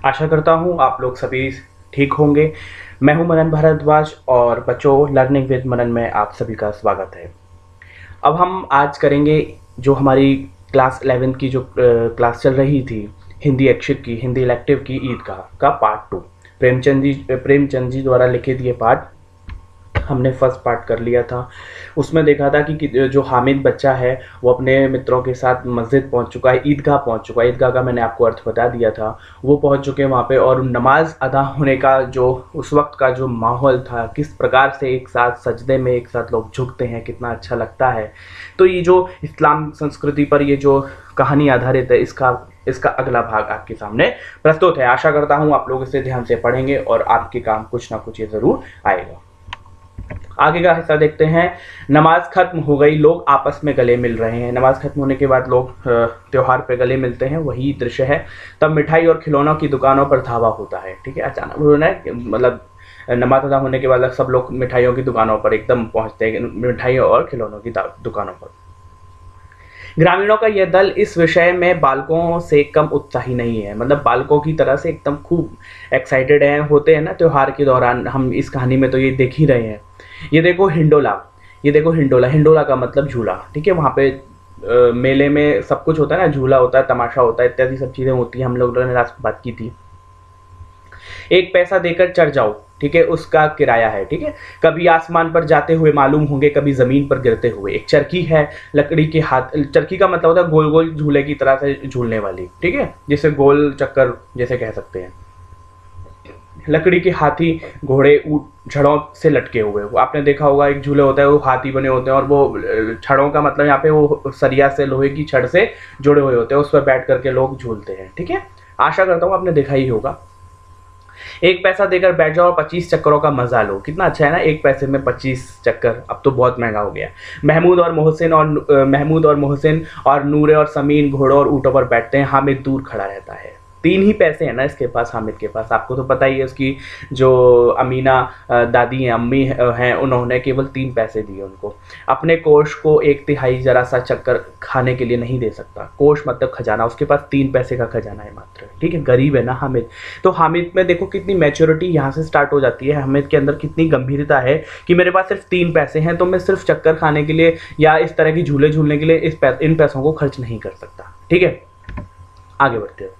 आशा करता हूँ आप लोग सभी ठीक होंगे। मैं हूँ मनन भारद्वाज और बच्चों लर्निंग विद मनन में आप सभी का स्वागत है। अब हम आज करेंगे जो हमारी क्लास 11 की जो क्लास चल रही थी, हिंदी ऐच्छिक की, हिंदी इलेक्टिव की ईदगाह का पार्ट 2। प्रेमचंद जी द्वारा लिखित ये पार्ट हमने फर्स्ट पार्ट कर लिया था। उसमें देखा था कि जो हामिद बच्चा है वो अपने मित्रों के साथ मस्जिद पहुंच चुका है, ईदगाह पहुंच चुका है। ईदगाह का मैंने आपको अर्थ बता दिया था। वो पहुंच चुके हैं वहाँ पे, और नमाज अदा होने का जो उस वक्त का जो माहौल था, किस प्रकार से एक साथ सजदे में एक साथ लोग झुकते हैं, कितना अच्छा लगता है। तो ये जो इस्लाम संस्कृति पर ये जो कहानी आधारित है, इसका अगला भाग आपके सामने प्रस्तुत है। आशा करता हूँ आप लोग इसे ध्यान से पढ़ेंगे और आपके काम कुछ ना कुछ ये ज़रूर आएगा। आगे का हिस्सा देखते हैं। नमाज खत्म हो गई, लोग आपस में गले मिल रहे हैं। नमाज खत्म होने के बाद लोग त्योहार पे गले मिलते हैं, वही दृश्य है। तब मिठाई और खिलौनों की दुकानों पर धावा होता है। ठीक है, अचानक मतलब नमाज अदा होने के बाद सब लोग मिठाइयों की दुकानों पर एकदम पहुंचते हैं, मिठाइयों और खिलौनों की दुकानों पर। ग्रामीणों का यह दल इस विषय में बालकों से कम उत्साही नहीं है। मतलब बालकों की तरह से एकदम खूब एक्साइटेड हैं, होते हैं ना त्योहार के दौरान। हम इस कहानी में तो ये देख ही रहे हैं। ये देखो हिंडोला, ये देखो हिंडोला। हिंडोला का मतलब झूला। ठीक है, वहाँ पे मेले में सब कुछ होता है ना, झूला होता है, तमाशा होता है, इत्यादि सब चीज़ें होती हैं। हम लोगों ने लास्ट बात की थी। 1 पैसा देकर चढ़ जाओ, ठीक है, उसका किराया है। ठीक है, कभी आसमान पर जाते हुए मालूम होंगे, कभी जमीन पर गिरते हुए। एक चरखी है, लकड़ी के हाथ। चरखी का मतलब होता है गोल गोल झूले की तरह से झूलने वाली। ठीक है, जिसे गोल चक्कर जैसे कह सकते हैं। लकड़ी के हाथी, घोड़े, ऊंट छड़ों से लटके हुए। वो आपने देखा होगा, एक झूले होता है वो हाथी बने होते हैं, और वो छड़ों का मतलब यहाँ पे वो सरिया से, लोहे की छड़ से जुड़े हुए होते हैं। उस पर बैठ करके लोग झूलते हैं। ठीक है, आशा करता हूँ आपने देखा ही होगा। 1 पैसा देकर बैठ जाओ और 25 चक्करों का मजा लो। कितना अच्छा है ना, 1 पैसे में 25 चक्कर। अब तो बहुत महंगा हो गया। महमूद और मोहसिन और नूरे और समीन घोड़ों और ऊँटों पर बैठते हैं। हामिद दूर खड़ा रहता है। 3 ही पैसे हैं ना इसके पास, हामिद के पास। आपको तो पता ही है, उसकी जो अमीना दादी हैं, अम्मी हैं, उन्होंने केवल 3 पैसे दिए उनको। अपने कोष को 1/3 जरा सा चक्कर खाने के लिए नहीं दे सकता। कोष मतलब खजाना, उसके पास 3 पैसे का खजाना है मात्र। ठीक है, गरीब है ना हामिद। तो हामिद में देखो कितनी मैच्योरिटी यहाँ से स्टार्ट हो जाती है। हामिद के अंदर कितनी गंभीरता है कि मेरे पास सिर्फ 3 पैसे हैं, तो मैं सिर्फ चक्कर खाने के लिए या इस तरह की झूले झूलने के लिए इन पैसों को खर्च नहीं कर सकता। ठीक है, आगे बढ़ते हैं।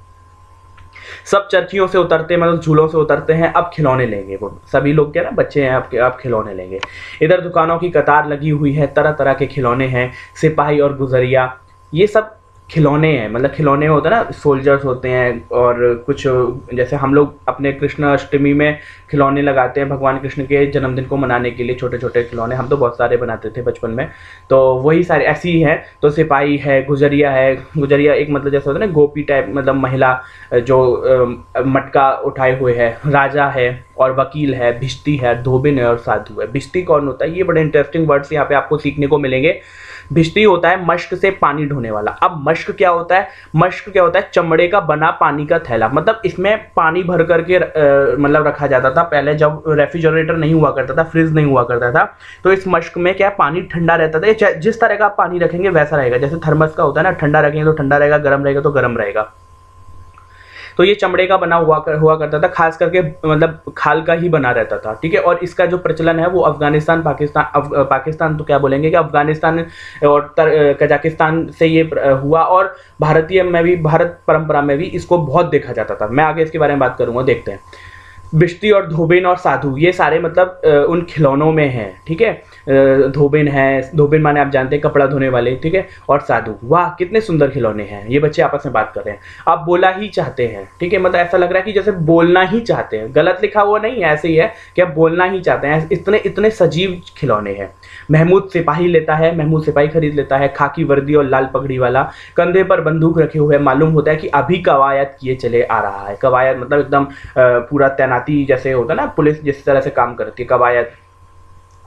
सब चरखियों से उतरते, मतलब झूलों से उतरते हैं। अब खिलौने लेंगे। वो सभी लोग क्या ना, बच्चे हैं, अब खिलौने लेंगे। इधर दुकानों की कतार लगी हुई है, तरह तरह के खिलौने हैं। सिपाही और गुजरिया, ये सब खिलौने हैं। मतलब खिलौने होते हैं ना, सोल्जर्स होते हैं, और कुछ जैसे हम लोग अपने कृष्ण अष्टमी में खिलौने लगाते हैं भगवान कृष्ण के जन्मदिन को मनाने के लिए। छोटे छोटे खिलौने हम तो बहुत सारे बनाते थे बचपन में, तो वही सारे ऐसी ही हैं। तो सिपाही है, गुजरिया है। गुजरिया एक मतलब जैसे होता है ना, गोपी टाइप, मतलब महिला जो मटका उठाए हुए है। राजा है और वकील है, भिश्ती है, धोबिन है और साधु है। भिश्ती कौन होता है, ये बड़े इंटरेस्टिंग वर्ड्स यहाँ पे आपको सीखने को मिलेंगे। भिश्ती होता है मश्क से पानी ढोने वाला। अब मश्क क्या होता है? मश्क क्या होता है? चमड़े का बना पानी का थैला। मतलब इसमें पानी भर करके मतलब रखा जाता था पहले, जब रेफ्रिजरेटर नहीं हुआ करता था, फ्रिज नहीं हुआ करता था। तो इस मश्क में क्या, पानी ठंडा रहता था। जिस तरह का आप पानी रखेंगे वैसा रहेगा। जैसे थर्मस का होता है ना, ठंडा रखेंगे तो ठंडा रहेगा, गर्म रहेगा तो गर्म रहेगा। तो ये चमड़े का बना हुआ करता था, खास करके मतलब खाल का ही बना रहता था। ठीक है, और इसका जो प्रचलन है वो अफगानिस्तान, पाकिस्तान तो क्या बोलेंगे, कि अफगानिस्तान और कजाकिस्तान से ये हुआ, और भारत परंपरा में भी इसको बहुत देखा जाता था। मैं आगे इसके बारे में बात करूंगा, देखते हैं। भिश्ती और धोबिन और साधु, ये सारे मतलब उन खिलौनों में हैं। ठीक है, धोबिन है, धोबिन माने आप जानते हैं कपड़ा धोने वाले। ठीक है, और साधु, वाह कितने सुंदर खिलौने हैं। ये बच्चे आपस में बात कर रहे हैं। आप बोला ही चाहते हैं। ठीक है, मतलब ऐसा लग रहा है कि जैसे बोलना ही चाहते हैं। गलत लिखा हुआ नहीं है, ऐसे ही है कि आप बोलना ही चाहते हैं। इतने इतने सजीव खिलौने हैं। महमूद सिपाही लेता है, महमूद सिपाही खरीद लेता है, खाकी वर्दी और लाल पगड़ी वाला, कंधे पर बंदूक रखे हुए। मालूम होता है कि अभी कवायद किए चले आ रहा है। कवायद मतलब एकदम पूरा तैनाती जैसे होता है ना, पुलिस जिस तरह से काम करती है, कवायद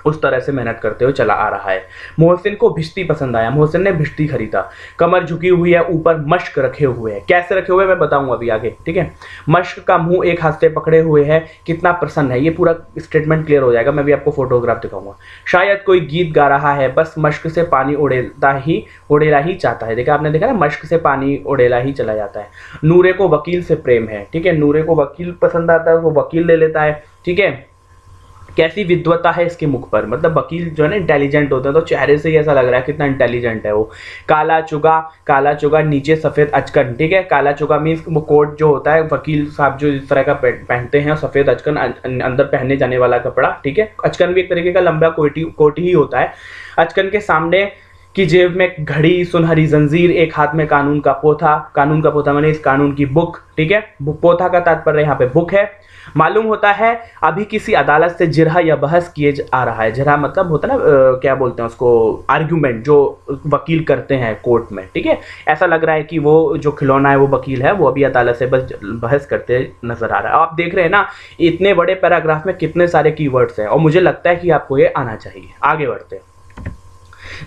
उस तरह से मेहनत करते हुए चला आ रहा है। मोहसिन को भिश्ती पसंद आया, मोहसिन ने भिश्ती खरीदा। कमर झुकी हुई है, ऊपर मश्क रखे हुए हैं। कैसे रखे हुए मैं बताऊंगा अभी आगे, ठीक है। मश्क का मुंह एक हाथ से पकड़े हुए है, कितना प्रसन्न है, ये पूरा स्टेटमेंट क्लियर हो जाएगा। मैं भी आपको फोटोग्राफ दिखाऊंगा। शायद कोई गीत गा रहा है, बस मश्क से पानी उड़ेला ही चाहता है। देखा आपने, देखा ना, मश्क से पानी उड़ेला ही चला जाता है। नूरे को वकील से प्रेम है, ठीक है। नूरे को वकील पसंद आता है, वो वकील ले लेता है, ठीक है। कैसी विद्वता है इसके मुख पर, मतलब वकील जो है ना इंटेलिजेंट होता है, तो चेहरे से ही ऐसा लग रहा है कितना इंटेलिजेंट है वो। काला चुगा नीचे सफेद अचकन, ठीक है। काला चुगा मीन्स वो कोट जो होता है, वकील साहब जो इस तरह का पहनते हैं, और सफेद अचकन अंदर पहनने जाने वाला कपड़ा, ठीक है। अचकन भी एक तरीके का लंबा कोट ही होता है। अचकन के सामने की जेब में घड़ी, सुनहरी जंजीर, एक हाथ में कानून का पोथा माने इस कानून की बुक, ठीक है। पोथा का तात्पर्य यहाँ पे बुक है। मालूम होता है अभी किसी अदालत से जिरहा या बहस किए आ रहा है। जिरहा मतलब होता है ना, क्या बोलते हैं उसको, आर्ग्यूमेंट जो वकील करते हैं कोर्ट में, ठीक है। ऐसा लग रहा है कि वो जो खिलौना है वो वकील है, वो अभी अदालत से बस बहस करते नजर आ रहा है। आप देख रहे हैं ना, इतने बड़े पैराग्राफ में कितने सारे कीवर्ड्स हैं, और मुझे लगता है कि आपको ये आना चाहिए। आगे बढ़ते हैं।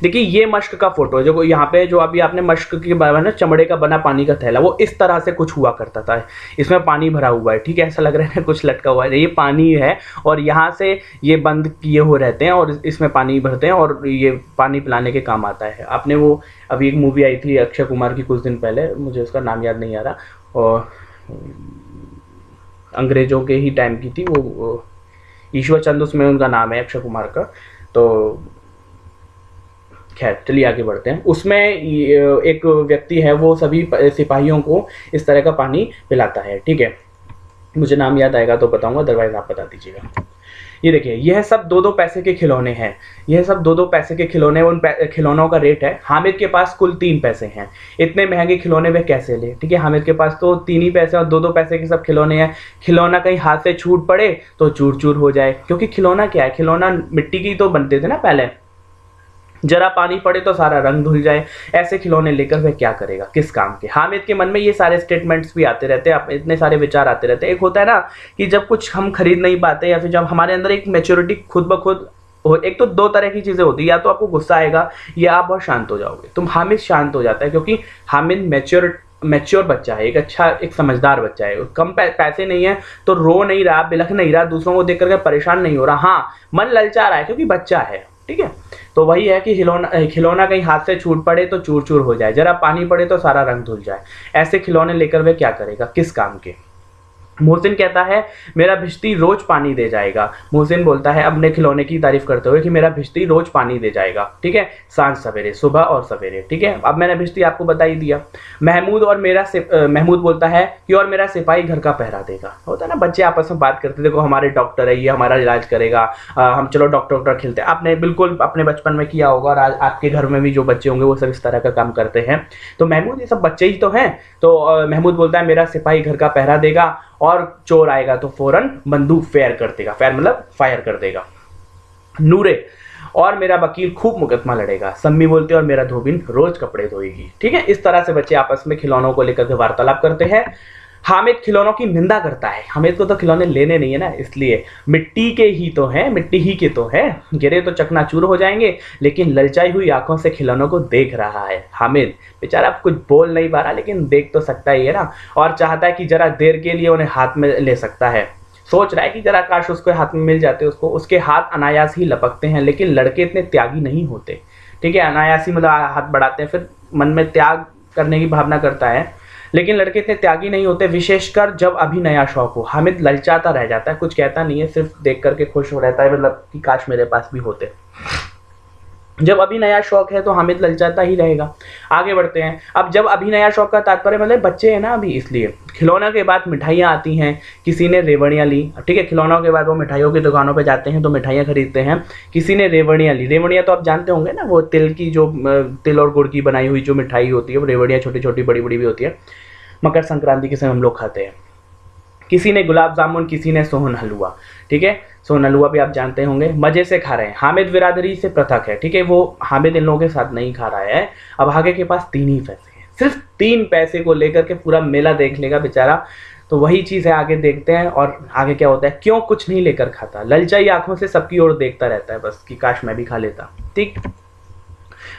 देखिए ये मश्क का फोटो है, जो यहाँ पे जो अभी आपने मश्क के बारे में, चमड़े का बना पानी का थैला, वो इस तरह से कुछ हुआ करता था। इसमें पानी भरा हुआ है, ठीक है। ऐसा लग रहा है कुछ लटका हुआ है, ये पानी है, और यहाँ से ये बंद किए हुए रहते हैं, और इसमें पानी भरते हैं, और ये पानी पिलाने के काम आता है। आपने वो अभी एक मूवी आई थी अक्षय कुमार की कुछ दिन पहले, मुझे उसका नाम याद नहीं आ रहा, और अंग्रेजों के ही टाइम की थी वो, ईश्वर चंद उसमें उनका नाम है, अक्षय कुमार का। तो खैर चलिए आगे बढ़ते हैं। उसमें एक व्यक्ति है, वो सभी सिपाहियों को इस तरह का पानी पिलाता है, ठीक है। मुझे नाम याद आएगा तो बताऊंगा, अदरवाइज आप बता दीजिएगा। ये देखिए, यह सब 2-2 पैसे के खिलौने हैं। यह सब 2-2 पैसे के खिलौने, उन खिलौनों का रेट है। हामिद के पास कुल 3 पैसे हैं। इतने महंगे खिलौने वे कैसे ले, ठीक है। हामिद के पास तो 3 ही पैसे और 2-2 पैसे के सब खिलौने हैं। खिलौना कहीं हाथ से छूट पड़े तो चूर चूर हो जाए, क्योंकि खिलौना क्या है, खिलौना मिट्टी की तो बनते थे ना पहले, जरा पानी पड़े तो सारा रंग धुल जाए। ऐसे खिलौने लेकर वह क्या करेगा, किस काम के। हामिद के मन में ये सारे स्टेटमेंट्स भी आते रहते हैं, इतने सारे विचार आते रहते हैं। एक होता है ना कि जब कुछ हम खरीद नहीं पाते, या फिर जब हमारे अंदर एक मैच्योरिटी खुद ब खुद हो, एक तो 2 तरह की चीजें होती है, या तो आपको गुस्सा आएगा या आप बहुत शांत हो जाओगे। तो हामिद शांत हो जाता है, क्योंकि हामिद मैच्योर बच्चा है, एक अच्छा, एक समझदार बच्चा है। कम पैसे नहीं है तो रो नहीं रहा, बिलख नहीं रहा, दूसरों को देख करके परेशान नहीं हो रहा। हाँ, मन ललचा रहा है क्योंकि बच्चा है, ठीक है। तो वही है कि खिलौना कहीं हाथ से छूट पड़े तो चूर चूर हो जाए, जरा पानी पड़े तो सारा रंग धुल जाए। ऐसे खिलौने लेकर वह क्या करेगा, किस काम के। मोहसिन कहता है मेरा भिश्ती रोज पानी दे जाएगा। मोहसिन बोलता है अपने खिलौने की तारीफ करते हुए कि मेरा भिश्ती रोज पानी दे जाएगा, ठीक है, सांझ सवेरे, सुबह और सवेरे, ठीक है। अब मैंने भिश्ती आपको बता ही दिया। महमूद बोलता है कि और मेरा सिपाही घर का पहरा देगा। होता है ना, बच्चे आपस में बात करते, देखो हमारे डॉक्टर है, ये हमारा इलाज करेगा, हम चलो डॉक्टर खेलते हैं। आपने बिल्कुल अपने बचपन में किया होगा, और आज आपके घर में भी जो बच्चे होंगे वो सब इस तरह का काम करते हैं। तो महमूद, ये सब बच्चे ही तो हैं। तो महमूद बोलता है मेरा सिपाही घर का पहरा देगा, और चोर आएगा तो फौरन बंदूक फायर कर देगा। फायर मतलब फायर कर देगा। नूरे, और मेरा वकील खूब मुकदमा लड़ेगा। सम्मी बोलते हैं और मेरा धोबिन रोज कपड़े धोएगी, ठीक है। इस तरह से बच्चे आपस में खिलौनों को लेकर के वार्तालाप करते हैं। हामिद खिलौनों की निंदा करता है। हामिद को तो खिलौने लेने नहीं है ना, इसलिए मिट्टी के ही तो हैं, मिट्टी ही के तो है, गिरे तो चकनाचूर हो जाएंगे। लेकिन ललचाई हुई आंखों से खिलौनों को देख रहा है हामिद। बेचारा कुछ बोल नहीं पा रहा, लेकिन देख तो सकता ही है ना, और चाहता है कि जरा देर के लिए उन्हें हाथ में ले सकता है। सोच रहा है कि जरा काश उसको हाथ में मिल जाते उसको। उसके हाथ अनायास ही लपकते हैं, लेकिन लड़के इतने त्यागी नहीं होते, ठीक है। अनायास ही मतलब हाथ बढ़ाते हैं, फिर मन में त्याग करने की भावना करता है, लेकिन लड़के इतने त्यागी नहीं होते, विशेषकर जब अभी नया शौक हो। हामिद ललचाता रह जाता है, कुछ कहता नहीं है, सिर्फ देख करके खुश हो रहता है, मतलब कि काश मेरे पास भी होते। जब अभी नया शौक है तो हामिद ललचाता ही रहेगा। आगे बढ़ते हैं। अब जब अभी नया शौक का तात्पर्य मतलब बच्चे हैं ना अभी, इसलिए खिलौनों के बाद मिठाइयाँ आती हैं। किसी ने रेवड़ियाँ ली, ठीक है। खिलौनों के बाद वो मिठाइयों की दुकानों पे जाते हैं तो मिठाइयाँ खरीदते हैं। किसी ने रेवड़ियाँ ली। रेवड़ियाँ तो आप जानते होंगे ना, वो तिल की जो तिल और गुड़ की बनाई हुई जो मिठाई होती है, वो रेवड़ियाँ छोटी छोटी बड़ी बड़ी भी होती है। मकर संक्रांति के समय हम लोग खाते हैं। किसी ने गुलाब जामुन, किसी ने सोहन हलवा, ठीक है। सोहन हलवा भी आप जानते होंगे, मजे से खा रहे हैं। हामिद बिरादरी से पृथक है, ठीक है, वो हामिद इन लोगों के साथ नहीं खा रहा है। अब आगे के पास 3 ही पैसे हैं, सिर्फ 3 पैसे को लेकर के पूरा मेला देख लेगा बेचारा। तो वही चीज़ है, आगे देखते हैं और आगे क्या होता है। क्यों कुछ नहीं लेकर खाता, ललचाई आंखों से सबकी ओर देखता रहता है बस कि काश मैं भी खा लेता। ठीक।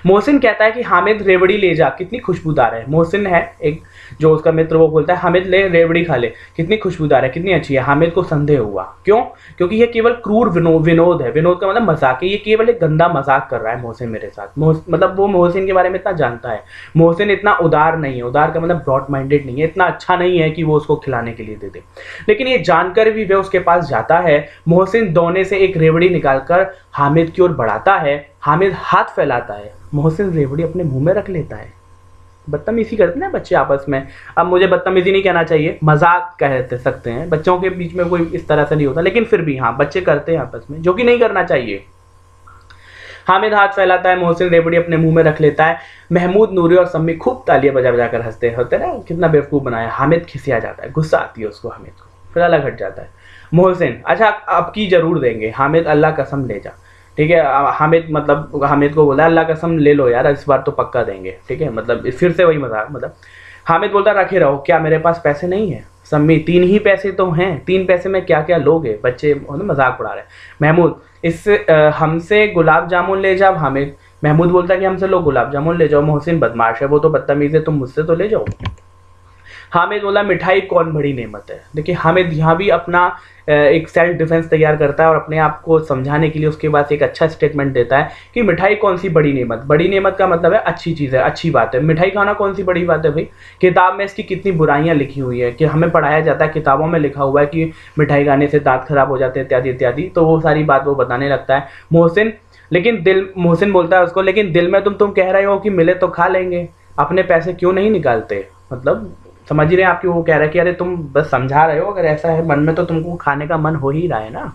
मोहसिन कहता है कि हामिद रेवड़ी ले जा, कितनी खुशबूदार है। मोहसिन है एक जो उसका मित्र, वो बोलता है हामिद ले रेवड़ी खा ले, कितनी खुशबूदार है, कितनी अच्छी है। हामिद को संदेह हुआ, क्यों? क्योंकि ये केवल क्रूर विनोद है। विनोद का मतलब मजाक है, ये केवल एक गंदा मजाक कर रहा है मोहसिन मेरे साथ। मतलब वो मोहसिन के बारे में इतना जानता है। मोहसिन इतना उदार नहीं है, उदार का मतलब ब्रॉड माइंडेड नहीं है, इतना अच्छा नहीं है कि वो उसको खिलाने के लिए दे दे। लेकिन ये जानकर भी वे उसके पास जाता है। मोहसिन दोने से एक रेवड़ी निकालकर हामिद की ओर बढ़ाता है। हामिद हाथ फैलाता है, मोहसिन रेवड़ी अपने मुंह में रख लेता है। बदतमीजी करते ना बच्चे आपस में। अब मुझे बदतमीजी नहीं कहना चाहिए, मजाक कह सकते हैं, बच्चों के बीच में कोई इस तरह से नहीं होता, लेकिन फिर भी हाँ बच्चे करते हैं आपस में, जो कि नहीं करना चाहिए। हामिद हाथ फैलाता है, मोहसिन रेवड़ी अपने मुंह में रख लेता है। महमूद, नूरी और सम्मी खूब तालियां बजा बजा कर हंसते होते ना, कितना बेवकूफ़ बनाया। हामिद खिसिया जाता है, गुस्सा आती है उसको हामिद को, फिर अलग हट जाता है। मोहसिन, अच्छा अब की जरूर देंगे। हामिद, अल्लाह कसम ले जा। ठीक है, हामिद मतलब हामिद को बोला अल्लाह कसम ले लो यार, इस बार तो पक्का देंगे। ठीक है, मतलब फिर से वही मजाक। मतलब हामिद बोलता रखे रहो, क्या मेरे पास पैसे नहीं है? सम्मी, 3 ही पैसे तो हैं, 3 पैसे में क्या क्या लोगे? बच्चे मजाक उड़ा रहे हैं। महमूद, हमसे गुलाब जामुन ले जाओ। हामिद, महमूद बोलता है कि हमसे लोग गुलाब जामुन ले जाओ। मोहसिन, बदमाश है, वो तो बदतमीज है, तुम मुझसे तो ले जाओ। हामिद बोला मिठाई कौन बड़ी नेमत है। देखिए हामिद यहाँ भी अपना एक सेल्फ डिफेंस तैयार करता है और अपने आप को समझाने के लिए उसके पास एक अच्छा स्टेटमेंट देता है कि मिठाई कौन सी बड़ी नेमत। बड़ी नेमत का मतलब है अच्छी चीज़ है, अच्छी बात है। मिठाई खाना कौन सी बड़ी बात है भाई? किताब में इसकी कितनी बुराइयां लिखी हुई है कि हमें पढ़ाया जाता है, किताबों में लिखा हुआ है कि मिठाई खाने से दांत खराब हो जाते हैं इत्यादि इत्यादि, तो वो सारी बात वो बताने लगता है। मोहसिन बोलता है उसको, लेकिन दिल में तुम कह रहे हो कि मिले तो खा लेंगे, अपने पैसे क्यों नहीं निकालते? मतलब समझ ही रहे हैं आपकी, वो कह रहा है कि अरे तुम बस समझा रहे हो, अगर ऐसा है मन में तो तुमको खाने का मन हो ही रहा है ना।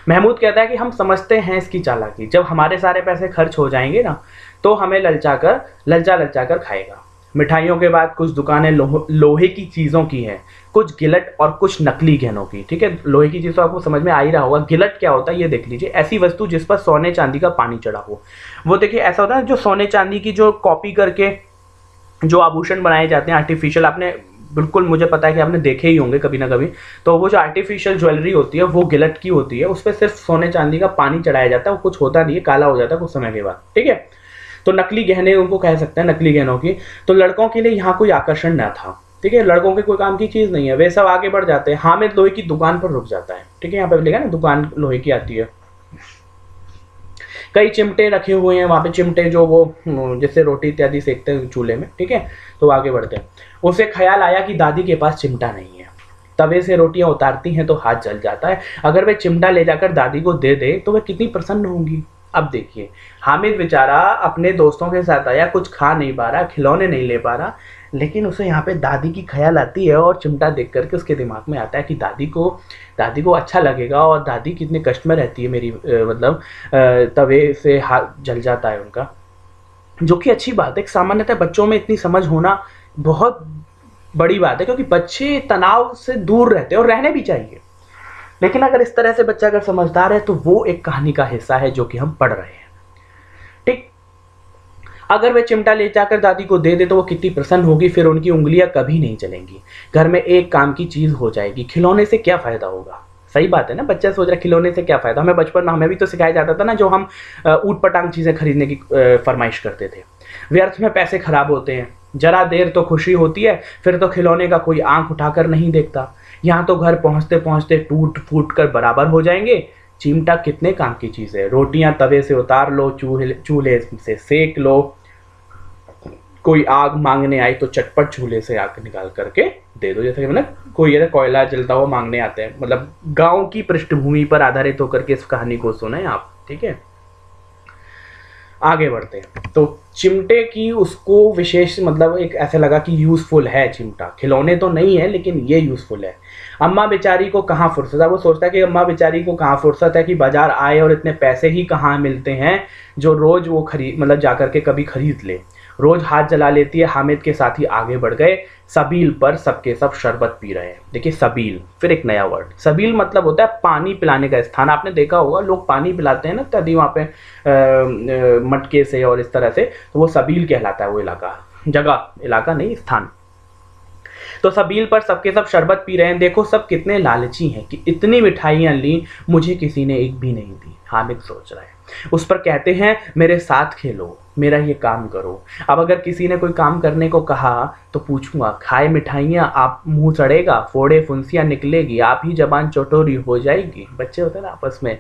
महमूद कहता है कि हम समझते हैं इसकी चालाकी, जब हमारे सारे पैसे खर्च हो जाएंगे ना तो हमें ललचा कर खाएगा। मिठाइयों के बाद कुछ दुकानें लोहे की चीज़ों की हैं, कुछ गिलट और कुछ नकली गहनों की। ठीक है, लोहे की चीज़ तो आपको समझ में आ ही रहा होगा। गिलट क्या होता है ये देख लीजिए, ऐसी वस्तु जिस पर सोने चांदी का पानी चढ़ा हो। वो देखिए ऐसा होता है जो सोने चांदी की जो कॉपी करके जो आभूषण बनाए जाते हैं आर्टिफिशियल, आपने बिल्कुल, मुझे पता है कि आपने देखे ही होंगे कभी ना कभी। तो वो जो आर्टिफिशियल ज्वेलरी होती है वो गिलट की होती है, उस पर सिर्फ सोने चांदी का पानी चढ़ाया जाता है, वो कुछ होता नहीं है, काला हो जाता है कुछ समय के बाद। ठीक है, तो नकली गहने उनको कह सकते हैं, नकली गहनों की। तो लड़कों के लिए यहाँ कोई आकर्षण न था। ठीक है, लड़कों के कोई काम की चीज़ नहीं है, वे सब आगे बढ़ जाते हैं। हामिद लोहे की दुकान पर रुक जाता है। ठीक है, यहाँ पे लिखा ना दुकान लोहे की आती है। कई चिमटे रखे हुए हैं वहाँ पे, चिमटे जो वो जैसे रोटी इत्यादि सेकते हैं चूल्हे में। ठीक है, तो आगे बढ़ते हैं। उसे ख्याल आया कि दादी के पास चिमटा नहीं है, तवे से रोटियां उतारती हैं तो हाथ जल जाता है, अगर वे चिमटा ले जाकर दादी को दे दे तो वह कितनी प्रसन्न होंगी। अब देखिए हामिद बेचारा अपने दोस्तों के साथ आया, कुछ खा नहीं पा रहा, खिलौने नहीं ले पा रहा, लेकिन उसे यहाँ पे दादी की ख्याल आती है और चिमटा देख करके उसके दिमाग में आता है कि दादी को अच्छा लगेगा और दादी कितने कष्ट में रहती है मेरी, मतलब तवे से हाथ जल जाता है उनका, जो कि अच्छी बात है। सामान्यतः बच्चों में इतनी समझ होना बहुत बड़ी बात है, क्योंकि बच्चे तनाव से दूर रहते हैं और रहने भी चाहिए। लेकिन अगर इस तरह से बच्चा अगर समझदार है तो वो एक कहानी का हिस्सा है जो कि हम पढ़ रहे हैं। ठीक, अगर वे चिमटा ले जाकर दादी को दे दे तो वो कितनी प्रसन्न होगी, फिर उनकी उंगलियां कभी नहीं चलेंगी, घर में एक काम की चीज हो जाएगी। खिलौने से क्या फायदा होगा? सही बात है ना, बच्चा सोच रहा है खिलौने से क्या फायदा। हमें बचपन में हमें भी तो सिखाया जाता था ना, जो हम ऊट पटांग चीजें खरीदने की फरमाइश करते थे। व्यर्थ में पैसे खराब होते हैं, जरा देर तो खुशी होती है, फिर तो खिलौने का कोई आंख उठाकर नहीं देखता। यहाँ तो घर पहुंचते पहुंचते टूट फूट कर बराबर हो जाएंगे। चिमटा कितने काम की चीज है, रोटियां तवे से उतार लो, चूल्हे से सेक लो, कोई आग मांगने आई तो चटपट चूल्हे से आग निकाल करके दे दो। जैसे कि मतलब कोई ऐसा कोयला जलता हुआ मांगने आते हैं, मतलब गांव की पृष्ठभूमि पर आधारित होकर के इस कहानी को सुने आप। ठीक है, आगे बढ़ते हैं। तो चिमटे की उसको विशेष मतलब एक ऐसा लगा कि यूजफुल है चिमटा, खिलौने तो नहीं है लेकिन ये यूजफुल है। अम्मा बेचारी को कहाँ फुर्सत है, वो सोचता है कि अम्मा बेचारी को कहाँ फुर्सत है कि बाजार आए और इतने पैसे ही कहाँ मिलते हैं जो रोज वो खरीद मतलब जाकर के कभी खरीद ले। रोज हाथ जला लेती है। हामिद के साथी आगे बढ़ गए। सबील पर सबके सब शरबत पी रहे हैं। देखिए सबील, फिर एक नया वर्ड। सबील मतलब होता है पानी पिलाने का स्थान। आपने देखा होगा लोग पानी पिलाते हैं ना इत्यादि वहाँ पे मटके से और इस तरह से, तो वो सबील कहलाता है वो इलाका, जगह, इलाका नहीं स्थान। तो सबील पर सबके सब शरबत पी रहे हैं। देखो सब कितने लालची हैं कि इतनी मिठाइयाँ ली, मुझे किसी ने एक भी नहीं दी। हामिद सोच रहा है। उस पर कहते हैं मेरे साथ खेलो, मेरा ये काम करो। अब अगर किसी ने कोई काम करने को कहा तो पूछूंगा, खाए मिठाइयाँ आप मुंह सड़ेगा, फोड़े फुंसियाँ निकलेगी, आप ही जबान चटोरी हो जाएगी। बच्चे होते हैं ना आपस में।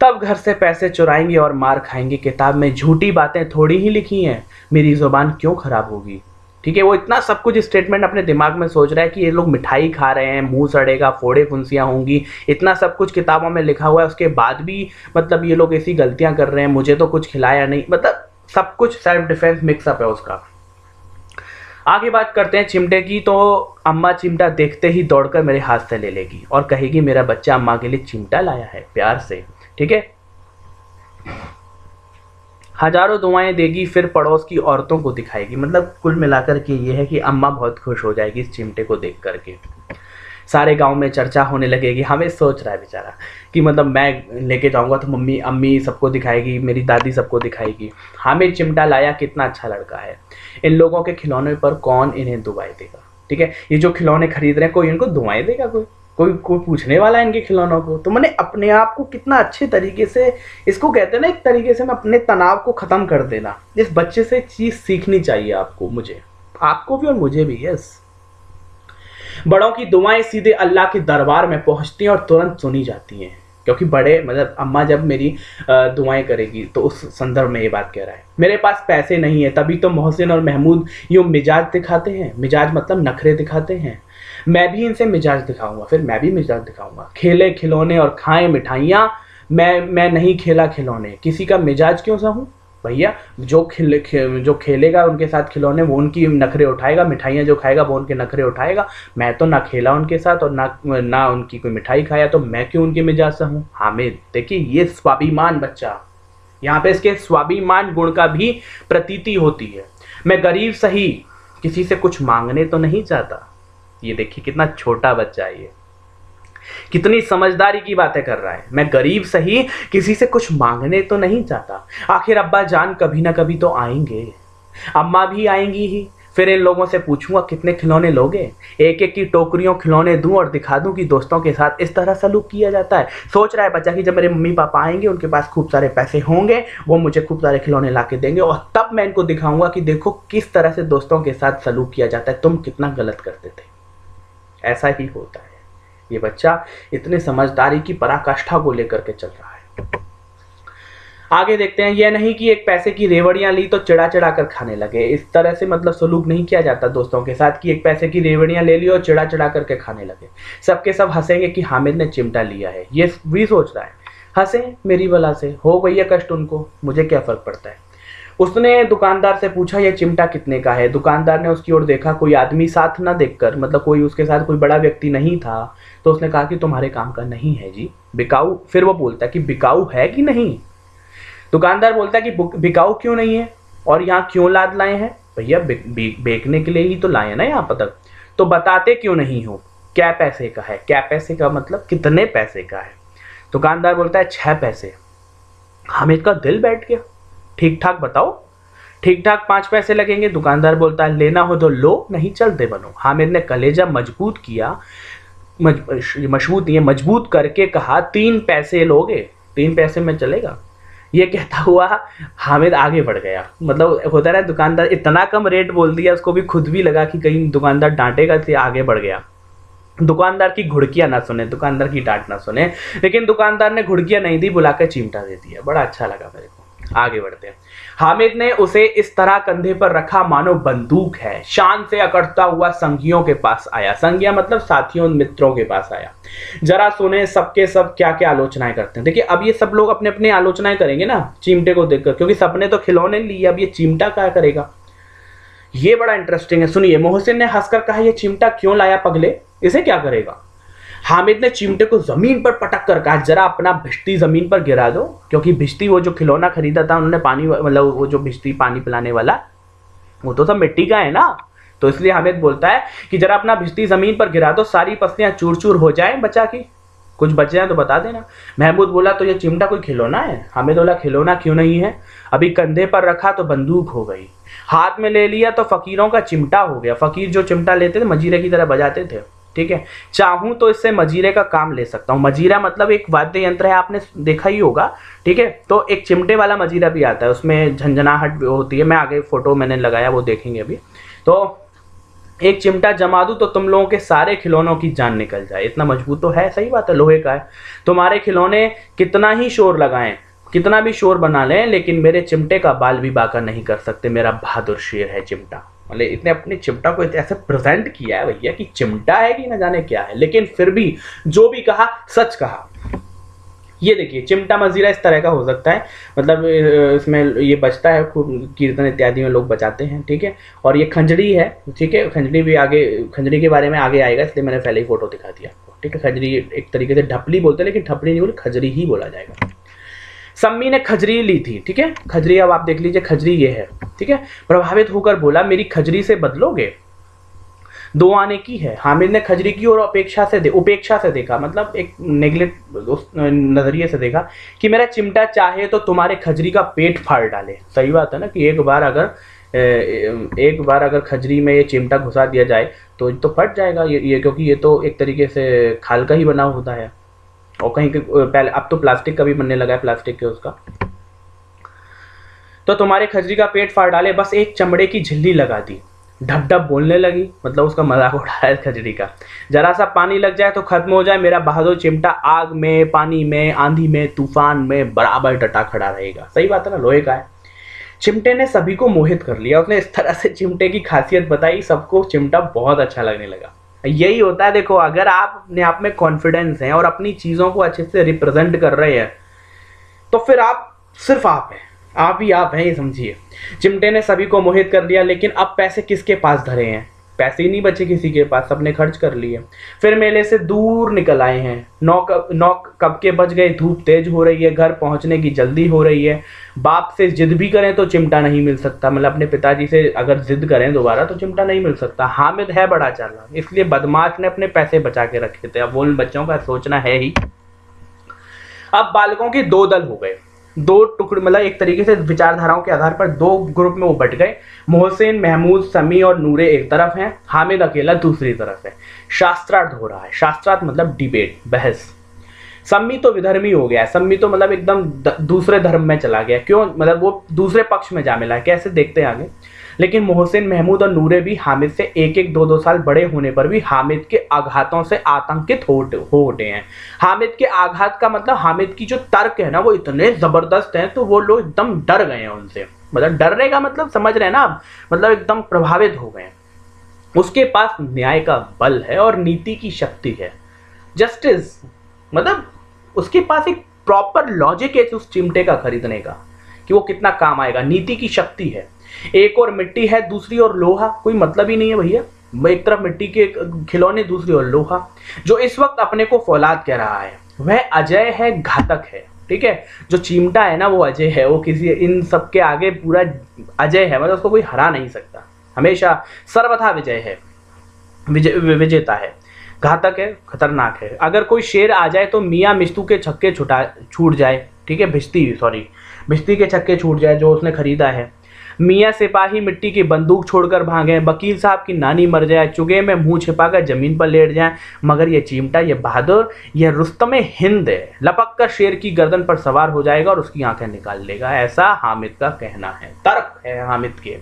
तब घर से पैसे चुराएंगे और मार खाएंगे। किताब में झूठी बातें थोड़ी ही लिखी हैं, मेरी जुबान क्यों खराब होगी। ठीक है, वो इतना सब कुछ स्टेटमेंट अपने दिमाग में सोच रहा है कि ये लोग मिठाई खा रहे हैं, मुंह सड़ेगा, फोड़े फुंसियाँ होंगी, इतना सब कुछ किताबों में लिखा हुआ है। उसके बाद भी मतलब ये लोग ऐसी गलतियां कर रहे हैं, मुझे तो कुछ खिलाया नहीं, मतलब सब कुछ सेल्फ डिफेंस मिक्सअप है उसका। आगे बात करते हैं चिमटे की। तो अम्मा चिमटा देखते ही दौड़कर मेरे हाथ से ले लेगी और कहेगी मेरा बच्चा अम्मा के लिए चिमटा लाया है, प्यार से। ठीक है, हजारों दुआएं देगी, फिर पड़ोस की औरतों को दिखाएगी। मतलब कुल मिलाकर के ये है कि अम्मा बहुत खुश हो जाएगी इस चिमटे को देख करके। सारे गांव में चर्चा होने लगेगी। हमें सोच रहा है बेचारा कि मतलब मैं लेके जाऊंगा तो मम्मी अम्मी सबको दिखाएगी, मेरी दादी सबको दिखाएगी, हमें चिमटा लाया, कितना अच्छा लड़का है। इन लोगों के खिलौने पर कौन इन्हें दुआएं देगा। ठीक है, ये जो खिलौने खरीद रहे हैं कोई इनको दुआएं देगा, कोई पूछने वाला है इनके खिलौनों को। तो मैंने अपने आप को कितना अच्छे तरीके से, इसको कहते हैं ना एक तरीके से मैं अपने तनाव को ख़त्म कर देना। इस बच्चे से चीज़ सीखनी चाहिए आपको, मुझे, आपको भी और मुझे भी। यस, बड़ों की दुआएं सीधे अल्लाह के दरबार में पहुंचती हैं और तुरंत सुनी जाती हैं। क्योंकि बड़े मतलब अम्मा जब मेरी दुआएं करेगी तो उस संदर्भ में ये बात कह रहा है। मेरे पास पैसे नहीं है, तभी तो मोहसिन और महमूद यूँ मिजाज दिखाते हैं। मिजाज मतलब नखरे दिखाते हैं। मैं भी इनसे मिजाज दिखाऊंगा, फिर मैं भी मिजाज दिखाऊंगा। खेले खिलौने और खाएं मिठाइयाँ, मैं नहीं खेला खिलौने, किसी का मिजाज क्यों सहूँ भैया। जो खेलेगा उनके साथ खिलौने वो उनकी नखरे उठाएगा, मिठाइयाँ जो खाएगा वो उनके नखरे उठाएगा। मैं तो ना खेला उनके साथ और ना उनकी कोई मिठाई खाया, तो मैं क्यों उनके मिजाज से हूँ। हामिद देखिए, ये स्वाभिमान बच्चा, यहाँ पे इसके स्वाभिमान गुण का भी प्रतीति होती है। मैं गरीब सही, किसी से कुछ मांगने तो नहीं चाहता। ये देखिए कितना छोटा बच्चा है, ये कितनी समझदारी की बातें कर रहा है। मैं गरीब सही, किसी से कुछ मांगने तो नहीं चाहता। आखिर अब्बा जान कभी ना कभी तो आएंगे, अम्मा भी आएंगी ही। फिर इन लोगों से पूछूंगा कितने खिलौने लोगे, एक एक की टोकरियों खिलौने दूं और दिखा दूं कि दोस्तों के साथ इस तरह सलूक किया जाता है। सोच रहा है बच्चा कि जब मेरे मम्मी पापा आएंगे उनके पास खूब सारे पैसे होंगे, वो मुझे खूब सारे खिलौने ला के देंगे और तब मैं इनको दिखाऊंगा कि देखो किस तरह से दोस्तों के साथ सलूक किया जाता है, तुम कितना गलत करते थे। ऐसा ही होता है। ये बच्चा इतने समझदारी की पराकाष्ठा को लेकर के चल रहा है। आगे देखते हैं। यह नहीं कि एक पैसे की रेवड़ियां ली तो चिड़ा चिड़ा कर खाने लगे। इस तरह से मतलब सलूक नहीं किया जाता दोस्तों के साथ कि एक पैसे की रेवड़ियां ले ली और चिड़ा चिड़ा करके खाने लगे। सबके सब हंसेंगे कि हामिद ने चिमटा लिया है, ये भी सोच रहा है। हंसे मेरी बला से, हो भैया कष्ट उनको, मुझे क्या फर्क पड़ता है। उसने दुकानदार से पूछा यह चिमटा कितने का है। दुकानदार ने उसकी ओर देखा, कोई आदमी साथ ना देखकर, मतलब कोई उसके साथ कोई बड़ा व्यक्ति नहीं था, तो उसने कहा कि तुम्हारे काम का नहीं है जी, बिकाऊ। फिर वो बोलता है कि बिकाऊ है कि नहीं। दुकानदार बोलता है कि बिकाऊ क्यों नहीं है और यहाँ क्यों लाद लाए हैं। भैया बेचने के लिए ही तो लाए ना यहाँ पर तक, तो बताते क्यों नहीं हो क्या पैसे का है। क्या पैसे का मतलब कितने पैसे का है। दुकानदार बोलता है 6 पैसे। हामिद का दिल बैठ गया, ठीक ठाक बताओ। ठीक ठाक 5 पैसे लगेंगे। दुकानदार बोलता है लेना हो तो लो, नहीं चलते बनो। हामिद ने कलेजा मजबूत किया, मजबूत करके कहा 3 पैसे लोगे, 3 पैसे में चलेगा। ये कहता हुआ हामिद आगे बढ़ गया। मतलब होता है दुकानदार इतना कम रेट बोल दिया, उसको भी खुद भी लगा कि कहीं दुकानदार डांटेगा, इसलिए आगे बढ़ गया। दुकानदार की घुड़कियां ना सुने, दुकानदार की डांट ना सुने, लेकिन दुकानदार ने घुड़कियां नहीं दी, बुलाकर चिमटा दे दिया। बड़ा अच्छा लगा मेरे को। आगे बढ़ते हैं। हामिद ने उसे इस तरह कंधे पर रखा मानो बंदूक है। शान से अकड़ता हुआ संगियों के पास आया। संगिया मतलब साथियों मित्रों के पास आया। जरा सुने सबके सब क्या क्या आलोचनाएं करते हैं। देखिए अब ये सब लोग अपने अपने आलोचनाएं करेंगे ना चिमटे को देखकर, क्योंकि सबने तो खिलौने लिए, अब ये चिमटा क्या करेगा। ये बड़ा इंटरेस्टिंग है। सुनिए, मोहसिन ने हंसकर कहा ये चिमटा क्यों लाया पगले, इसे क्या करेगा। हामिद ने चिमटे को जमीन पर पटक कर कहा जरा अपना भिश्ती जमीन पर गिरा दो, क्योंकि भिश्ती वो जो खिलौना खरीदा था उन्होंने पानी, मतलब वो जो भिश्ती पानी पिलाने वाला, वो तो सब मिट्टी का है ना, तो इसलिए हामिद बोलता है कि जरा अपना भिश्ती जमीन पर गिरा दो, सारी पसलियां चूर चूर हो जाएं बचा की, कुछ बच जाए तो बता देना। महमूद बोला तो ये चिमटा कोई खिलौना है। हामिद बोला खिलौना क्यों नहीं है, अभी कंधे पर रखा तो बंदूक हो गई। हाथ में ले लिया तो फकीरों का चिमटा हो गया। फकीर जो चिमटा लेते थे मजीरे की तरह बजाते थे, ठीक है। चाहूं तो इससे मजीरे का काम ले सकता हूँ। मजीरा मतलब एक वाद्य यंत्र है, आपने देखा ही होगा, ठीक है। तो एक चिमटे वाला मजीरा भी आता है, उसमें झंझनाहट भी होती है। मैं आगे फोटो मैंने लगाया, वो देखेंगे अभी। तो एक चिमटा जमा दूं तो तुम लोगों के सारे खिलौनों की जान निकल जाए। इतना मजबूत तो है, सही बात है, लोहे का है। तुम्हारे खिलौने कितना ही शोर लगाएं, कितना भी शोर बना लें, लेकिन मेरे चिमटे का बाल भी बाका नहीं कर सकते। मेरा बहादुर शेर है चिमटा। मतलब इतने अपने चिमटा को ऐसे प्रेजेंट किया है भैया कि चिमटा है कि न जाने क्या है, लेकिन फिर भी जो भी कहा सच कहा। ये देखिए चिमटा मजीरा इस तरह का हो सकता है, मतलब इसमें ये बजता है, खूब कीर्तन इत्यादि में लोग बजाते हैं, ठीक है। और ये खंजड़ी है, ठीक है। खंजड़ी भी आगे, खंजड़ी के बारे में आगे आएगा, इसलिए मैंने पहले ही फोटो दिखा दिया आपको, ठीक है। खंजड़ी एक तरीके से ढपली बोलते हैं, लेकिन ढपली नहीं बोले, खजरी ही बोला जाएगा। सम्मी ने खजरी ली थी, ठीक है। खजरी अब आप देख लीजिए, खजरी ये है, ठीक है। प्रभावित होकर बोला, मेरी खजरी से बदलोगे? 2 आने की है। हामिद ने खजरी की और उपेक्षा से देखा, मतलब एक नेगलेक्ट उस नजरिए से देखा कि मेरा चिमटा चाहे तो तुम्हारे खजरी का पेट फाड़ डाले। सही बात है ना, कि एक बार अगर खजरी में ये चिमटा घुसा दिया जाए तो फट जाएगा ये, क्योंकि ये तो एक तरीके से खाल का ही बना होता है। और कहीं पहले, अब तो प्लास्टिक का भी बनने लगा है, प्लास्टिक के उसका। तो तुम्हारे खजरी का पेट फाड़ डाले, बस एक चमड़े की झिल्ली लगा दी। ढप ढप बोलने लगी, मतलब उसका मजाक उड़ा है खजरी का। जरा सा पानी लग जाए तो खत्म हो जाए, मेरा बहादुर चिमटा आग में, पानी में, आंधी में, तूफान में बराबर डटा खड़ा रहेगा। सही बात है ना, लोहे का है। चिमटे ने सभी को मोहित कर लिया। उसने इस तरह से चिमटे की खासियत बताई, सबको चिमटा बहुत अच्छा लगने लगा। यही होता है, देखो, अगर आप अपने आप में कॉन्फिडेंस हैं और अपनी चीज़ों को अच्छे से रिप्रेजेंट कर रहे हैं तो फिर आप सिर्फ आप हैं, आप ही आप हैं, ये समझिए। चिमटे ने सभी को मोहित कर लिया, लेकिन अब पैसे किसके पास धरे हैं? पैसे ही नहीं बचे किसी के पास, सबने खर्च कर लिए। फिर मेले से दूर निकल आए हैं। 9 कब के बज गए, धूप तेज हो रही है, घर पहुंचने की जल्दी हो रही है। बाप से जिद भी करें तो चिमटा नहीं मिल सकता, मतलब अपने पिताजी से अगर जिद करें दोबारा तो चिमटा नहीं मिल सकता। हामिद है बड़ा चालाक, इसलिए बदमाश ने अपने पैसे बचा के रखे थे। अब वो उन बच्चों का सोचना है ही। अब बालकों के 2 दल हो गए, 2 टुकड़े, मतलब एक तरीके से विचारधाराओं के आधार पर 2 ग्रुप में वो बट गए। मोहसिन, महमूद, समी और नूरे एक तरफ हैं, हामिद अकेला दूसरी तरफ है। शास्त्रार्थ हो रहा है। शास्त्रार्थ मतलब डिबेट, बहस। सम्मी तो विधर्मी हो गया है। सम्मी तो मतलब एकदम दूसरे धर्म में चला गया। क्यों? मतलब वो दूसरे पक्ष में जा मिला है। कैसे, देखते हैं आगे। लेकिन मोहसिन, महमूद और नूरे भी हामिद से 1-1, 2-2 साल बड़े होने पर भी हामिद के आघातों से आतंकित हो उठे हैं। हामिद के आघात का मतलब हामिद की जो तर्क है ना, वो इतने जबरदस्त हैं, तो वो लोग एकदम डर गए हैं उनसे। मतलब डरने का मतलब समझ रहे हैं ना आप, मतलब एकदम प्रभावित हो गए हैं। उसके पास न्याय का बल है और नीति की शक्ति है, जस्टिस, मतलब उसके पास एक प्रॉपर लॉजिक है उस चिमटे का खरीदने का, कि वो कितना काम आएगा। नीति की शक्ति है। एक और मिट्टी है, दूसरी ओर लोहा। कोई मतलब ही नहीं है भैया, एक तरफ मिट्टी के खिलौने, दूसरी ओर लोहा। जो इस वक्त अपने को फौलाद कह रहा है वह अजय है, घातक है, ठीक है। जो चिमटा है ना वो अजय है, वो किसी इन सब के आगे पूरा अजय है, मतलब उसको कोई हरा नहीं सकता, हमेशा सर्वथा विजय है, विजेता है। घातक है, खतरनाक है। अगर कोई शेर आ जाए तो मियाँ मिस्तू के छक्के छूट जाए, ठीक है, भिश्ती के छक्के छूट जाए जो उसने खरीदा है। मियाँ सिपाही मिट्टी की बंदूक छोड़कर भागे, वकील साहब की नानी मर जाए, चुगे में मुंह छिपाकर जमीन पर लेट जाए, मगर ये चिमटा, ये बहादुर, ये रुस्तम हिंद है, लपक कर शेर की गर्दन पर सवार हो जाएगा और उसकी आंखें निकाल लेगा। ऐसा हामिद का कहना है, तर्क है हामिद के,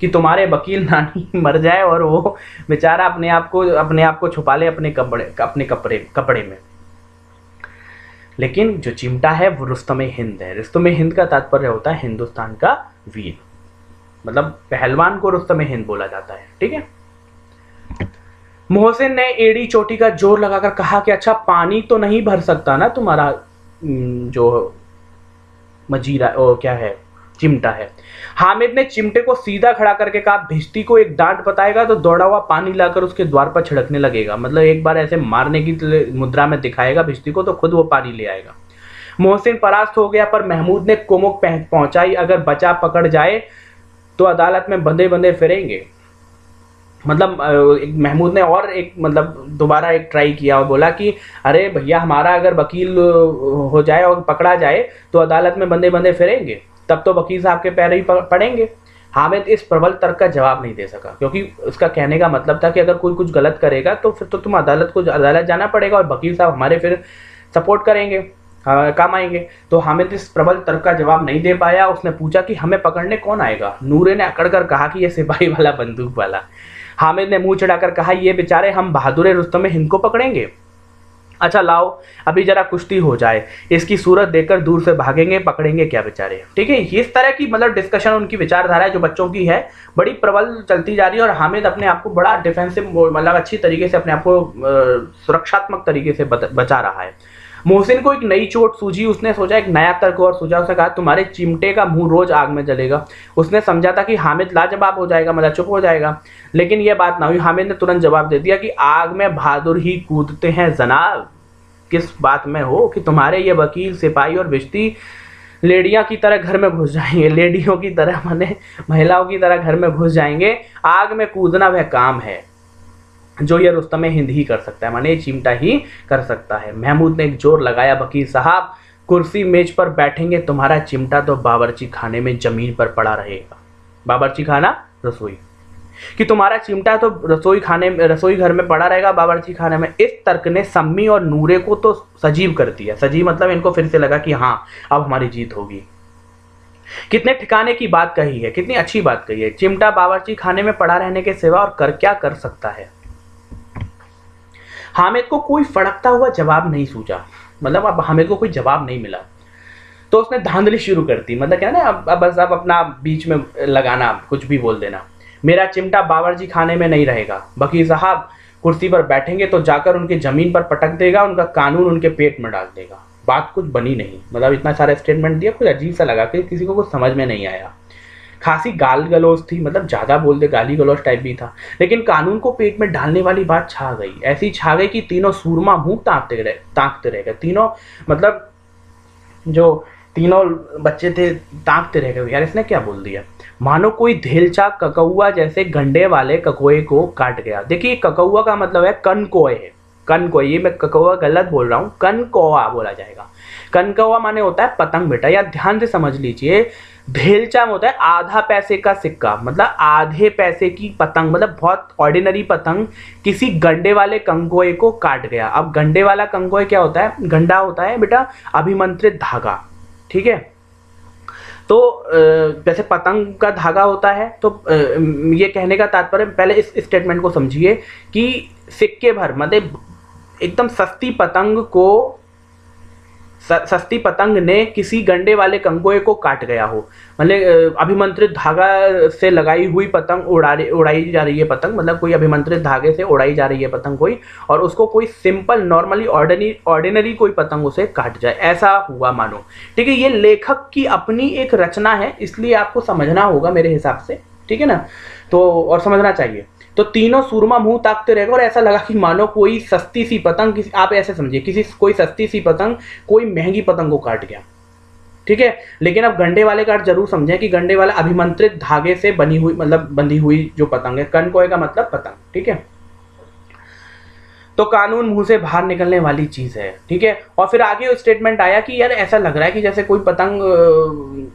कि तुम्हारे वकील नानी मर जाए और वो बेचारा अपने आप को छुपा ले अपने कपड़े में, लेकिन जो चिमटा है वो रुस्तम हिंद है। रुस्तम हिंद का तात्पर्य होता है हिंदुस्तान का वीर, मतलब पहलवान को रुस्तम हिंद बोला जाता है, ठीक है। मोहसिन ने एड़ी चोटी का जोर लगाकर कहा कि अच्छा, पानी तो नहीं भर सकता ना तुम्हारा जो मजीरा और क्या है, चिमटा है। हामिद ने चिमटे को सीधा खड़ा करके कहा, भिश्ती को एक डांट बताएगा तो दौड़ा हुआ पानी लाकर उसके द्वार पर छिड़कने लगेगा। मतलब एक बार ऐसे मारने की मुद्रा में दिखाएगा भिश्ती को तो खुद वो पानी ले आएगा। मोहसिन परास्त हो गया, पर महमूद ने कुमुक पहुंचाई, अगर बचा पकड़ जाए तो अदालत में बंधे बंधे फिरेंगे। मतलब महमूद ने और एक मतलब दोबारा एक ट्राई किया और बोला कि अरे भैया, हमारा अगर वकील हो जाए और पकड़ा जाए तो अदालत में बंधे बंधे फिरेंगे, तब तो वकील साहब के पैर ही पड़ेंगे। हामिद इस प्रबल तर्क का जवाब नहीं दे सका, क्योंकि उसका कहने का मतलब था कि अगर कोई कुछ गलत करेगा तो फिर तो तुम अदालत जाना पड़ेगा और वकील साहब हमारे फिर सपोर्ट करेंगे, काम आएंगे। तो हामिद इस प्रबल तर्क का जवाब नहीं दे पाया। उसने पूछा कि हमें पकड़ने कौन आएगा? नूरे ने अकड़ कर कहा कि ये सिपाही वाला, बंदूक वाला। हामिद ने मुंह चढ़ाकर कहा, ये बेचारे हम बहादुर रुस्तम हिंद को पकड़ेंगे। अच्छा लाओ अभी जरा कुश्ती हो जाए, इसकी सूरत देखकर दूर से भागेंगे, पकड़ेंगे क्या बेचारे। ठीक है, इस तरह की मतलब डिस्कशन, उनकी विचारधारा जो बच्चों की है बड़ी प्रबल चलती जा रही है। और हामिद अपने आप को बड़ा डिफेंसिव, मतलब अच्छी तरीके से अपने आप को सुरक्षात्मक तरीके से बचा रहा है। मोहसिन को एक नई चोट सूझी। उसने सोचा एक नया तर्क और सूझा। उसने कहा, तुम्हारे चिमटे का मुंह रोज आग में जलेगा। उसने समझा था कि हामिद लाजवाब हो जाएगा, मतलब चुप हो जाएगा, लेकिन यह बात ना हुई। हामिद ने तुरंत जवाब दे दिया कि आग में बहादुर ही कूदते हैं जनाब। किस बात में हो कि तुम्हारे ये वकील, सिपाही और बिश्ती लेडियां की तरह घर में घुस जाएंगे, लेडियों की तरह, माने महिलाओं की तरह घर में घुस जाएंगे। आग में कूदना वह काम है जो ये रुस्तम हिंद ही कर सकता है, माने चिमटा ही कर सकता है। महमूद ने एक जोर लगाया, वकील साहब कुर्सी मेज पर बैठेंगे, तुम्हारा चिमटा तो बावर्ची खाने में जमीन पर पड़ा रहेगा। बावर्ची खाना रसोई, कि तुम्हारा चिमटा तो रसोई घर में पड़ा रहेगा, बावर्ची खाने में। इस तर्क ने सम्मी और नूरे को तो सजीव कर दिया। सजीव मतलब इनको फिर से लगा कि हाँ अब हमारी जीत होगी। कितने ठिकाने की बात कही है, कितनी अच्छी बात कही है। चिमटा बावर्ची खाने में पड़ा रहने के सिवा और क्या कर सकता है। हामिद को कोई फड़कता हुआ जवाब नहीं सूझा, मतलब अब हामिद को कोई जवाब नहीं मिला। तो उसने धांधली शुरू कर दी, मतलब क्या ना, अब बस अब अपना बीच में लगाना, कुछ भी बोल देना। मेरा चिमटा बावर्ची खाने में नहीं रहेगा, वकील साहब कुर्सी पर बैठेंगे तो जाकर उनके जमीन पर पटक देगा, उनका कानून उनके पेट में डाल देगा। बात कुछ बनी नहीं, मतलब इतना सारा स्टेटमेंट दिया, कुछ अजीब सा लगा कि किसी को कुछ समझ में नहीं आया। खासी गाल गलौज थी, मतलब ज़्यादा बोल दे, गाली गलौज टाइप भी था, लेकिन कानून को पेट में डालने वाली बात छा गई। ऐसी छा गई कि तीनों सूरमा मुंह ताकते रह गए। तीनों मतलब जो तीनों बच्चे थे ताकते रह गए, यार इसने क्या बोल दिया। मानो कोई धेलचा ककौआ जैसे गंडे वाले ककोए को काट गया। देखिए ककौआ का मतलब है कनकोए है, कनकोए, ये मैं ककौआ गलत बोल रहा हूँ, कनकोआ बोला जाएगा। कनकोआ माने होता है पतंग बेटा, या ध्यान से समझ लीजिए। धेलचा में होता है आधा पैसे का सिक्का, मतलब आधे पैसे की पतंग, मतलब बहुत ऑर्डिनरी पतंग किसी गंडे वाले कंकोए को काट गया। अब गंडे वाला कंकोए क्या होता है? गंडा होता है बेटा अभिमंत्रित धागा, ठीक है। तो जैसे पतंग का धागा होता है, तो ये कहने का तात्पर्य, पहले इस स्टेटमेंट को समझिए कि सिक्के भर, मतलब एकदम सस्ती पतंग ने किसी गंडे वाले कंकोए को काट गया हो, मतलब अभिमंत्रित धागा से लगाई हुई पतंग उड़ाई जा रही है पतंग, मतलब कोई अभिमंत्रित धागे से उड़ाई जा रही है पतंग कोई, और उसको कोई सिंपल नॉर्मली ऑर्डिनरी कोई पतंग उसे काट जाए, ऐसा हुआ मानो। ठीक है, ये लेखक की अपनी एक रचना है, इसलिए आपको समझना होगा मेरे हिसाब से, ठीक है ना, तो और समझना चाहिए। तो तीनों सूरमा मुंह ताकते रहेगा और ऐसा लगा कि मानो कोई सस्ती सी पतंग, आप ऐसे समझिए, कोई सस्ती सी पतंग कोई महंगी पतंग को काट गया, ठीक है। लेकिन अब गंडे वाले का जरूर समझें कि गंडे वाला अभिमंत्रित धागे से बनी हुई, मतलब बंधी हुई जो पतंग है, कनकोए का मतलब पतंग, ठीक है। तो कानून मुंह से बाहर निकलने वाली चीज है, ठीक है। और फिर आगे स्टेटमेंट आया कि यार ऐसा लग रहा है कि जैसे कोई पतंग,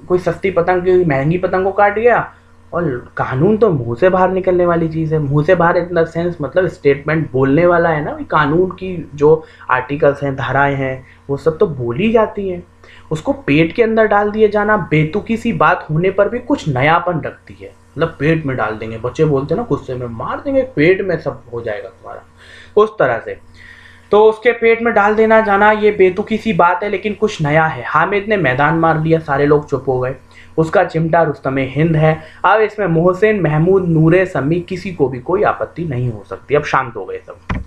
कोई सस्ती पतंग महंगी पतंग को काट गया, और कानून तो मुंह से बाहर निकलने वाली चीज़ है। मुंह से बाहर इन द सेंस मतलब स्टेटमेंट बोलने वाला है ना, कानून की जो आर्टिकल्स हैं, धाराएं हैं, वो सब तो बोली जाती हैं। उसको पेट के अंदर डाल दिए जाना बेतुकी सी बात होने पर भी कुछ नयापन रखती है, मतलब पेट में डाल देंगे, बच्चे बोलते हैं ना गुस्से में, मार देंगे पेट में, सब हो जाएगा तुम्हारा, उस तरह से। तो उसके पेट में डाल देना जाना ये बेतुकी सी बात है, लेकिन कुछ नया है। हामिद ने मैदान मार लिया, सारे लोग चुप हो गए। उसका चिमटा रुस्तमे हिंद है। अब इसमें मोहसिन, महमूद, नूरे, सम्मी किसी को भी कोई आपत्ति नहीं हो सकती। अब शांत हो गए सब।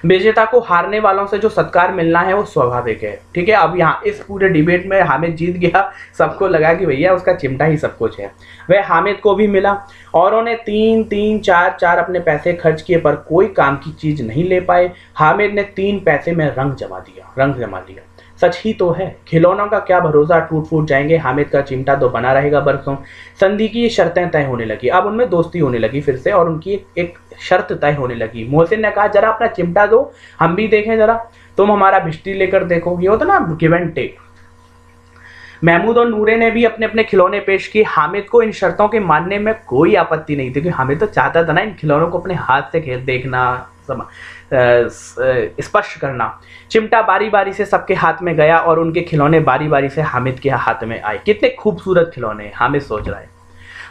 विजेता को हारने वालों से जो सत्कार मिलना है वो स्वाभाविक है, ठीक है। अब यहाँ इस पूरे डिबेट में हामिद जीत गया, सबको लगा कि भैया उसका चिमटा ही सब कुछ है। वह हामिद को भी मिला। औरों ने 3-3, 4-4 अपने पैसे खर्च किए पर कोई काम की चीज नहीं ले पाए। हामिद ने 3 पैसे में रंग जमा दिया। सच ही तो है, खिलौनों का क्या भरोसा, टूट फूट जाएंगे। हामिद का चिमटा तो बना रहेगा बरसों। संधि की शर्तें तय होने लगी, अब उनमें दोस्ती होने लगी फिर से, और उनकी एक शर्त तय होने लगी। मोहसिन ने कहा जरा अपना चिमटा दो, हम भी देखें जरा, तुम हमारा भिष्टी लेकर देखो। ये होता ना गिव एंड टेक। महमूद और नूरे ने भी अपने अपने खिलौने पेश किए। हामिद को इन शर्तों के मानने में कोई आपत्ति नहीं थी, क्योंकि हामिद तो चाहता था ना इन खिलौनों को अपने हाथ से खेल देखना, स्पर्श करना। चिमटा बारी बारी से सबके हाथ में गया और उनके खिलौने बारी बारी से हामिद के हाथ में आए। कितने खूबसूरत खिलौने, हामिद सोच रहा है।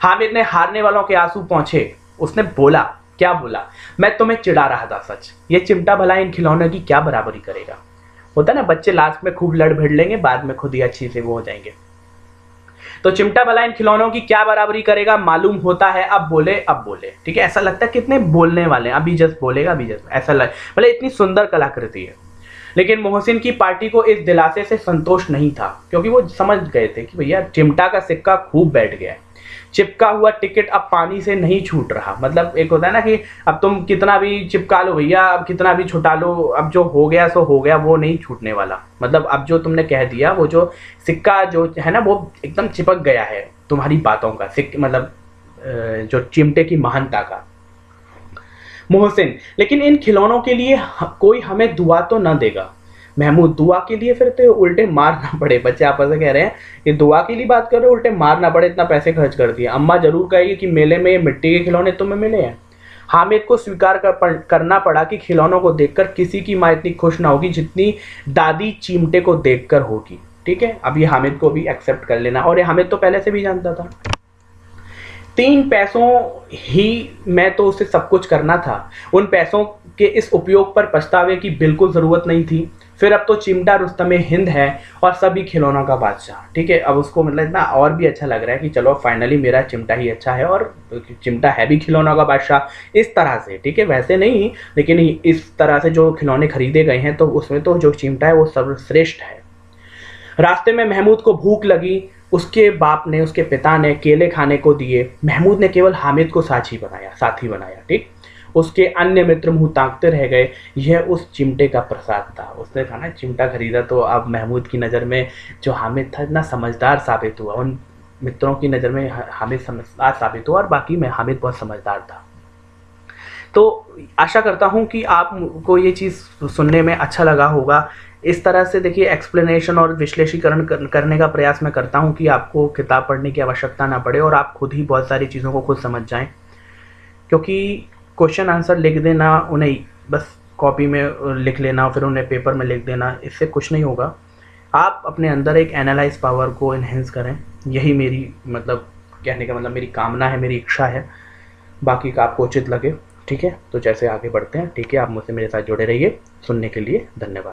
हामिद ने हारने वालों के आंसू पोंछे। उसने बोला, क्या बोला, मैं तुम्हें चिढ़ा रहा था सच। ये चिमटा भला इन खिलौनों की क्या बराबरी करेगा। होता ना बच्चे लास्ट में खूब लड़ भिड़ लेंगे, बाद में खुद ही अच्छी से वो हो जाएंगे। तो चिमटा भला इन खिलौनों की क्या बराबरी करेगा, मालूम होता है अब बोले अब बोले। ठीक है, ऐसा लगता है कितने बोलने वाले हैं, अभी जस्ट बोलेगा अभी जस्ट, ऐसा लग मतलब इतनी सुंदर कलाकृति है। लेकिन मोहसिन की पार्टी को इस दिलासे से संतोष नहीं था, क्योंकि वो समझ गए थे कि भैया चिमटा का सिक्का खूब बैठ गया है। चिपका हुआ टिकट अब पानी से नहीं छूट रहा। मतलब एक होता है ना कि अब तुम कितना भी चिपका लो भैया, अब कितना भी छुटा लो, अब जो हो गया सो हो गया, वो नहीं छूटने वाला। मतलब अब जो तुमने कह दिया, वो जो सिक्का जो है ना वो एकदम चिपक गया है तुम्हारी बातों का, मतलब जो चिमटे की महानता का। मोहसिन, लेकिन इन खिलौनों के लिए कोई हमें दुआ तो न देगा। महमूद, दुआ के लिए फिर तो उल्टे मार ना पड़े। बच्चे आपस में कह रहे हैं ये दुआ के लिए बात कर रहे हो, उल्टे मार ना पड़े, इतना पैसे खर्च कर दिए। अम्मा जरूर कहेगी कि मेले में ये मिट्टी के खिलौने तुम्हें मिले हैं। हामिद को स्वीकार करना पड़ा कि खिलौनों को देखकर किसी की माँ इतनी खुश ना होगी जितनी दादी चिमटे को देखकर होगी। ठीक है, अब ये हामिद को भी एक्सेप्ट कर लेना, और ये हामिद तो पहले से भी जानता था। 3 पैसों ही में तो उसे सब कुछ करना था। उन पैसों के इस उपयोग पर पछतावे की बिल्कुल ज़रूरत नहीं थी। फिर अब तो चिमटा रुस्तमे हिंद है और सभी खिलौनों का बादशाह। ठीक है, अब उसको मतलब इतना और भी अच्छा लग रहा है कि चलो फाइनली मेरा चिमटा ही अच्छा है, और चिमटा है भी खिलौनों का बादशाह इस तरह से। ठीक है, वैसे नहीं, लेकिन इस तरह से जो खिलौने खरीदे गए हैं तो उसमें तो जो चिमटा है वो सर्वश्रेष्ठ है। रास्ते में महमूद को भूख लगी। उसके बाप ने, उसके पिता ने केले खाने को दिए। महमूद ने केवल हामिद को साथी बनाया। ठीक, उसके अन्य मित्र मुंह ताकते रह गए। यह उस चिमटे का प्रसाद था। उसने कहा ना चिमटा खरीदा, तो अब महमूद की नज़र में जो हामिद था इतना समझदार साबित हुआ, उन मित्रों की नज़र में हामिद समझदार साबित हुआ, और बाकी में हामिद बहुत समझदार था। तो आशा करता हूँ कि आपको ये चीज़ सुनने में अच्छा लगा होगा। इस तरह से देखिए एक्सप्लेनेशन और विश्लेषीकरण करने का प्रयास मैं करता हूँ कि आपको किताब पढ़ने की आवश्यकता ना पड़े और आप खुद ही बहुत सारी चीज़ों को खुद समझ जाएं। क्योंकि क्वेश्चन आंसर लिख देना, उन्हें बस कॉपी में लिख लेना, फिर उन्हें पेपर में लिख देना, इससे कुछ नहीं होगा। आप अपने अंदर एक एनालाइज पावर को इन्हेंस करें। यही मेरी कहने का मतलब मेरी कामना है, मेरी इच्छा है। बाकी का आपको उचित लगे। ठीक है, तो जैसे आगे बढ़ते हैं। ठीक है, आप मुझसे मेरे साथ जुड़े रहिए। सुनने के लिए धन्यवाद।